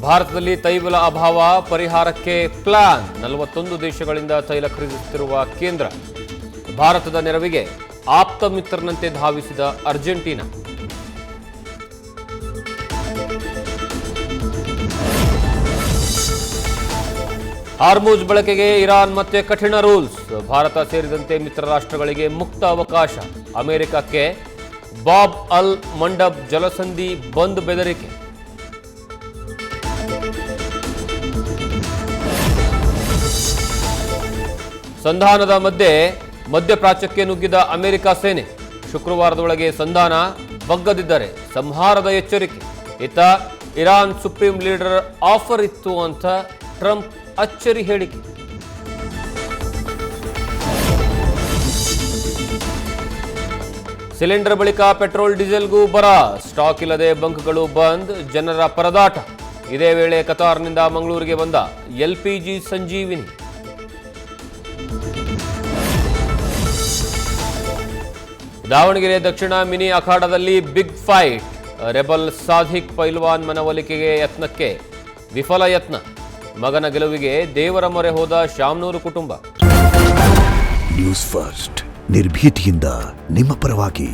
ಭಾರತದಲ್ಲಿ ತೈಲ ಅಭಾವ ಪರಿಹಾರಕ್ಕೆ ಪ್ಲಾನ್ 41 ದೇಶಗಳಿಂದ ತೈಲ ಖರೀದಿಸುತ್ತಿರುವ ಕೇಂದ್ರ. ಭಾರತದ ನೆರವಿಗೆ ಆಪ್ತ ಮಿತ್ರನಂತೆ ಧಾವಿಸಿದ ಅರ್ಜೆಂಟೀನಾ. ಹಾರ್ಮುಜ್ ಬಳಕೆಗೆ ಇರಾನ್ ಮತ್ತೆ ಕಠಿಣ ರೂಲ್ಸ್. ಭಾರತ ಸೇರಿದಂತೆ ಮಿತ್ರ ರಾಷ್ಟ್ರಗಳಿಗೆ ಮುಕ್ತ ಅವಕಾಶ. ಅಮೆರಿಕಕ್ಕೆ ಬಾಬ್ ಅಲ್ ಮಂಡಬ್ ಜಲಸಂಧಿ ಬಂದ್ ಬೆದರಿಕೆ. ಸಂಧಾನದ ಮಧ್ಯಪ್ರಾಚ್ಯಕ್ಕೆ ನುಗ್ಗಿದ ಅಮೆರಿಕ ಸೇನೆ. ಶುಕ್ರವಾರದೊಳಗೆ ಸಂಧಾನ ಬಗ್ಗದಿದ್ದರೆ ಸಂಹಾರದ ಎಚ್ಚರಿಕೆ. ಇತ್ತ ಇರಾನ್ ಸುಪ್ರೀಂ ಲೀಡರ್ ಆಫರ್ ಇತ್ತು ಅಂತ ಟ್ರಂಪ್ ಅಚ್ಚರಿ ಹೇಳಿಕೆ. ಸಿಲಿಂಡರ್ ಬಳಿಕ ಪೆಟ್ರೋಲ್ ಡೀಸೆಲ್ಗೂ ಬರ. ಸ್ಟಾಕ್ ಇಲ್ಲದೆ ಬಂಕ್ಗಳು ಬಂದ್, ಜನರ ಪರದಾಟ. ಇದೇ ವೇಳೆ ಕತಾರ್ನಿಂದ ಮಂಗಳೂರಿಗೆ ಬಂದ ಎಲ್ಪಿಜಿ ಸಂಜೀವಿನಿ. ದಾವಣಗೆರೆ ದಕ್ಷಿಣ ಮಿನಿ ಅಖಾಡದಲ್ಲಿ big fight. Rebel Sadiq Pailwan ಮನವೊಲಿಕೆಗೆ ಯತ್ನಕ್ಕೆ ವಿಫಲ ಯತ್ನ. ಮಗನ ಗೆಲುವಿಗೆ ದೇವರ ಮೊರೆ ಹೋದ ಶಾಮನೂರು ಕುಟುಂಬ. ನ್ಯೂಸ್ ಫಸ್ಟ್ ನಿರ್ಭೀತಿಯಿಂದ ನಿಮ್ಮ ಪರವಾಗಿ.